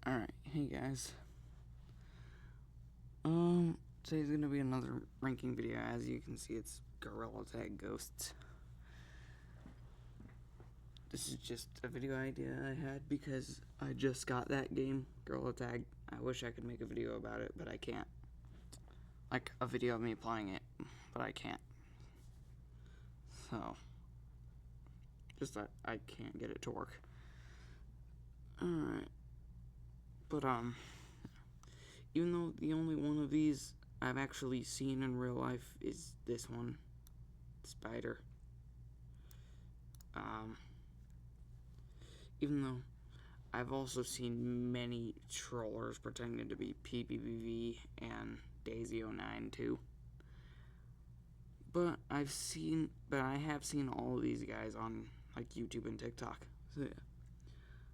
Alright, hey guys. Today's gonna be another ranking video. As you can see, it's Gorilla Tag Ghosts. This is just a video idea I had because I just got that game, Gorilla Tag. I wish I could make a video about it, but I can't. Like, a video of me playing it, but I can't. So, just that I can't get it to work. Alright. But, even though the only one of these I've actually seen in real life is this one, Spider. Even though I've also seen many trollers pretending to be pbbv and Daisy09 too. But I have seen all of these guys on like YouTube and TikTok. So yeah.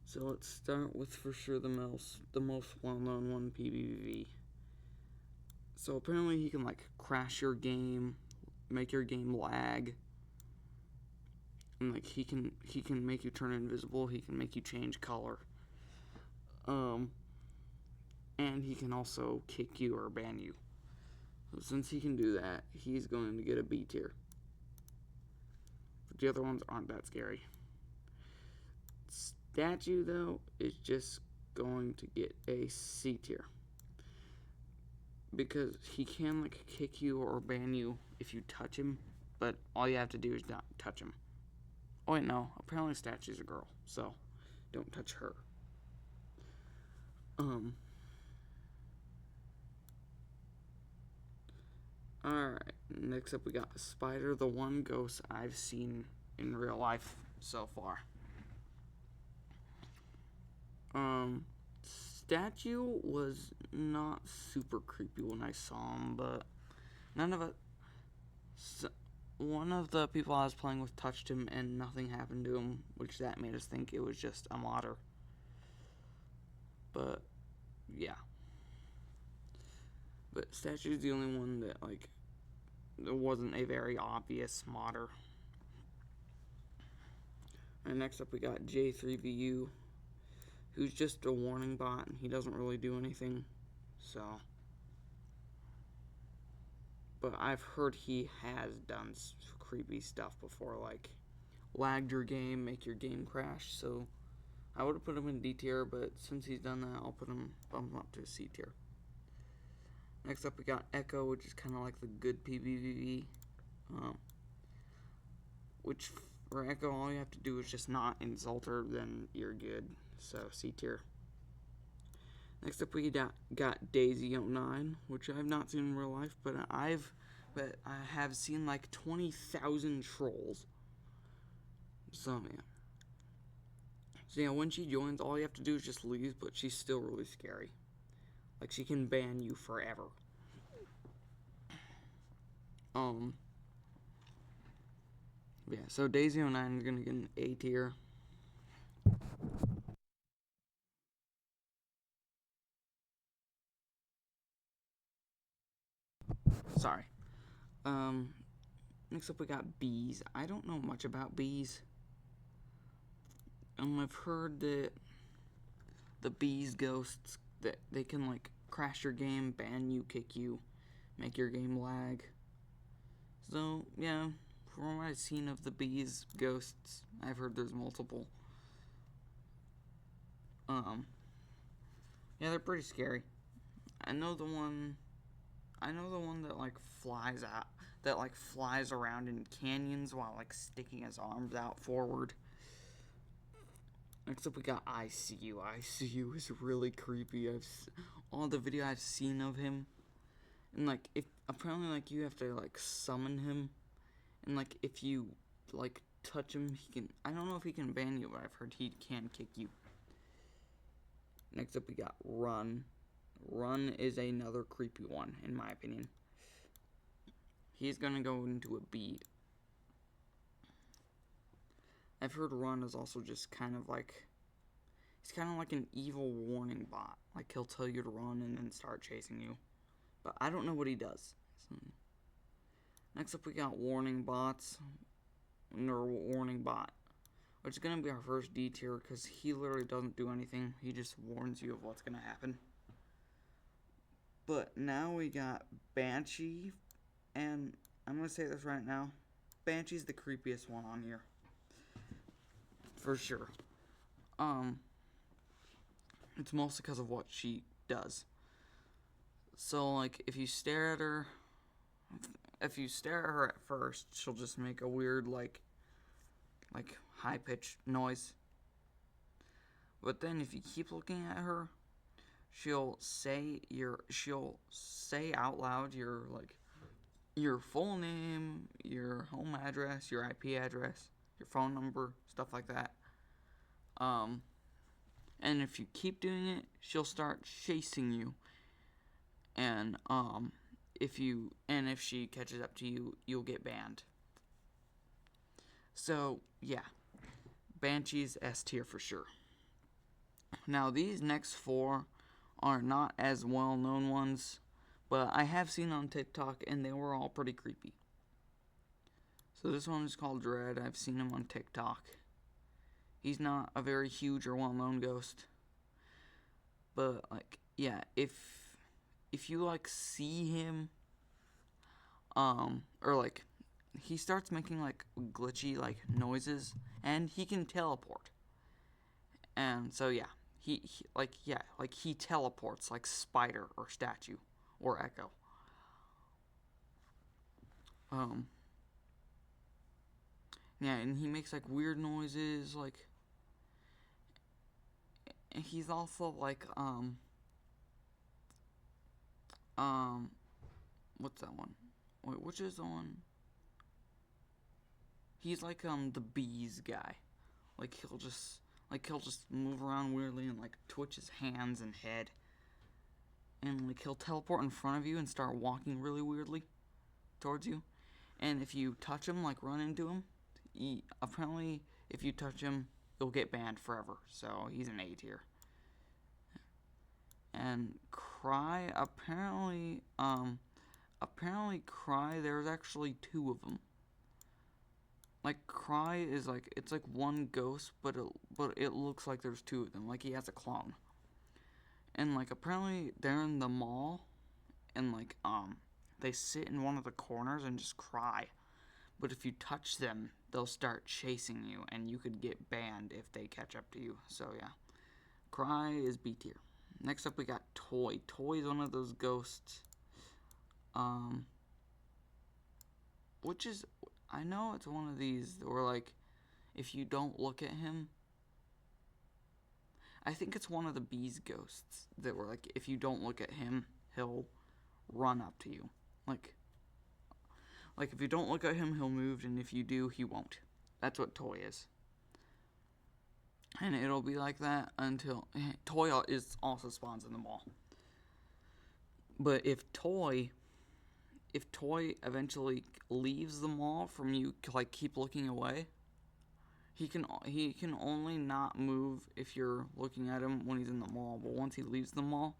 So let's start with for sure the most well-known one, pbbv. So apparently he can like crash your game, make your game lag, and like he can make you turn invisible. He can make you change color. And he can also kick you or ban you. So since he can do that, he's going to get a B tier. But the other ones aren't that scary. Statue, though, is just going to get a C tier. Because he can, like, kick you or ban you if you touch him, but all you have to do is not touch him. Oh, wait, no. Apparently Statue's a girl, so don't touch her. Alright, next up we got Spider, the one ghost I've seen in real life so far. Statue was not super creepy when I saw him, but one of the people I was playing with touched him and nothing happened to him, which that made us think it was just a modder. But yeah. But Statue's the only one that, like, there wasn't a very obvious modder. And next up we got J3VU, who's just a warning bot, and he doesn't really do anything, so. But I've heard he has done creepy stuff before, like lagged your game, make your game crash, so I would have put him in D tier, but since he's done that, I'll bump him up to a C tier. Next up we got Echo, which is kind of like the good pbbv, which for Echo, all you have to do is just not insult her, then you're good. So C tier. Next up we got Daisy09, which I've not seen in real life, but I have seen like 20,000 trolls. So yeah, when she joins, all you have to do is just leave, but she's still really scary. Like, she can ban you forever. Yeah, so Daisy09 is gonna get an A tier. Sorry. Next up we got bees. I don't know much about bees. I've heard that the bees ghosts, that they can like crash your game, ban you, kick you, make your game lag. So yeah, from what I've seen of the bees ghosts, I've heard there's multiple. Yeah, they're pretty scary. I know the one that like flies around in canyons while like sticking his arms out forward. Next up we got ICU. ICU is really creepy. All the video I've seen of him, and like apparently like you have to like summon him, and like if you like touch him, he can. I don't know if he can ban you, but I've heard he can kick you. Next up we got Run. Run is another creepy one, in my opinion. He's gonna go into a B. I've heard Run is also just kind of like, he's kind of like an evil warning bot. Like, he'll tell you to run and then start chasing you. But I don't know what he does. So, next up we got warning bots, or warning bot. which is going to be our first D tier because he literally doesn't do anything. He just warns you of what's going to happen. But now we got Banshee, and I'm going to say this right now. Banshee's the creepiest one on here. For sure. It's mostly because of what she does. So, like, if you stare at her at first, she'll just make a weird, like high-pitched noise. But then if you keep looking at her, she'll say out loud your full name, your home address, your IP address, your phone number, stuff like that. And if you keep doing it, she'll start chasing you. And if she catches up to you, you'll get banned. So yeah, Banshee's S tier for sure. Now these next 4 are not as well known ones, but I have seen on TikTok and they were all pretty creepy. So this one is called Dread. I've seen him on TikTok. He's not a very huge or well-known ghost. But, like, yeah, if you, like, see him, or, like, he starts making, like, glitchy, like, noises, and he can teleport. And so, yeah, he teleports, like Spider or Statue or Echo. Yeah, and he makes, like, weird noises, like, he's also, like, what's that one? Wait, which is the one? He's, like, the bees guy. Like, he'll just move around weirdly and, like, twitch his hands and head. And, like, he'll teleport in front of you and start walking really weirdly towards you. And if you touch him, like, run into him, apparently, if you touch him, you'll get banned forever. So, he's an A tier. And Cry, apparently Cry, there's actually 2 of them. Like, Cry is, like, it's like one ghost, but it looks like there's 2 of them. Like, he has a clone. And, like, apparently they're in the mall, and, like, they sit in one of the corners and just cry. But if you touch them, they'll start chasing you, and you could get banned if they catch up to you. So, yeah. Cry is B tier. Next up, we got Toy. Toy is one of those ghosts. Which is, I know it's one of these where, like, if you don't look at him, I think it's one of the bees ghosts that were, like, if you don't look at him, he'll run up to you. Like if you don't look at him, he'll move, and if you do, he won't. That's what Toy is. And it'll be like that until Toy also spawns in the mall. But if Toy eventually leaves the mall from you, like, keep looking away, he can only not move if you're looking at him when he's in the mall. But once he leaves the mall,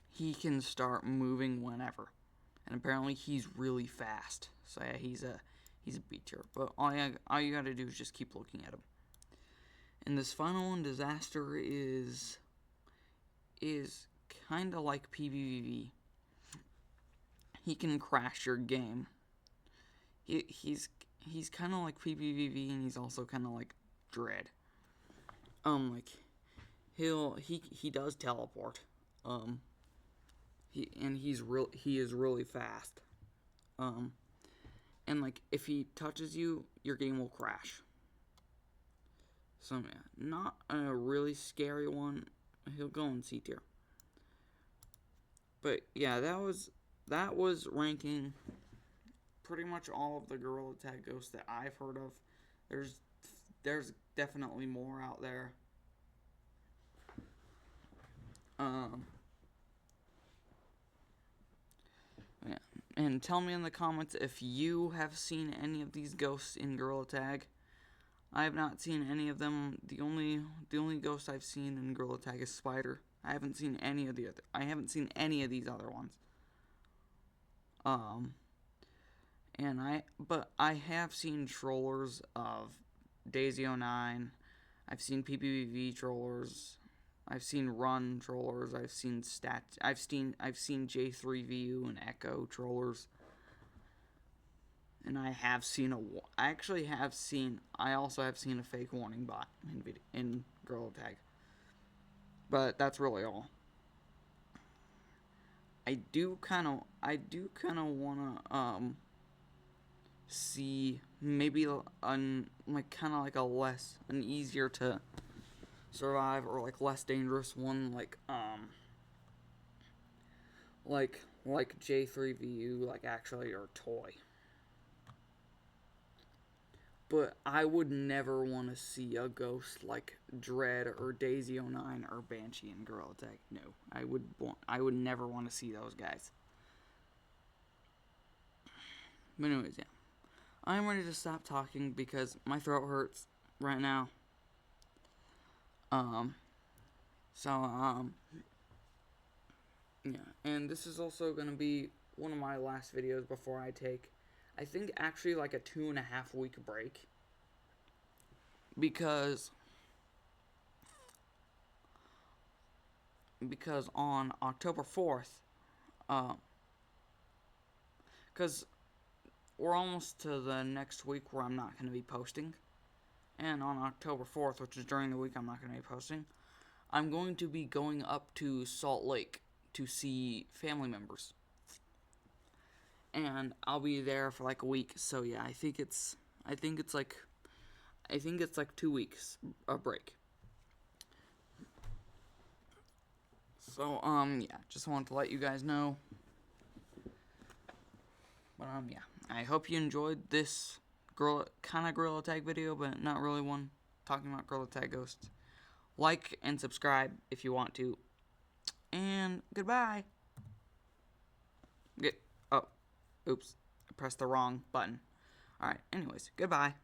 he can start moving whenever. And apparently he's really fast. So yeah, he's a B tier. But all you gotta do is just keep looking at him. And this final one, Disaster, is kind of like pbbv. He can crash your game. He's kind of like pbbv, and he's also kind of like Dread. Like he does teleport. He is really fast. And, like, if he touches you, your game will crash. So yeah, not a really scary one. He'll go in C tier. But yeah, that was ranking pretty much all of the Gorilla Tag ghosts that I've heard of. There's definitely more out there. Yeah. And tell me in the comments if you have seen any of these ghosts in Gorilla Tag. I have not seen any of them. The only ghost I've seen in Gorilla Tag is Spider. I haven't seen any of these other ones. But I have seen trollers of Daisy09. I've seen pbbv trollers. I've seen run trollers. I've seen J3VU and Echo trollers. And I also have seen a fake warning bot in Gorilla Tag. But that's really all. I do kind of want to see maybe an easier to survive or like less dangerous one, like J3VU, like actually your toy. But I would never want to see a ghost like Dread or Daisy09 or Banshee in Gorilla Tag. No, I would never want to see those guys. But anyways, yeah. I'm ready to stop talking because my throat hurts right now. Yeah. And this is also going to be one of my last videos before I take, I think, actually like a 2.5 week break. Because on October 4th, because we're almost to the next week where I'm not going to be posting. And on October 4th, which is during the week I'm not going to be posting, I'm going to be going up to Salt Lake to see family members. And I'll be there for like a week. So yeah, I think it's like 2 weeks a break. So yeah, just wanted to let you guys know. But yeah, I hope you enjoyed this Gorilla Tag video, but not really one talking about Gorilla Tag ghosts. Like and subscribe if you want to. And goodbye. Oh, oops, I pressed the wrong button. Alright, anyways, goodbye.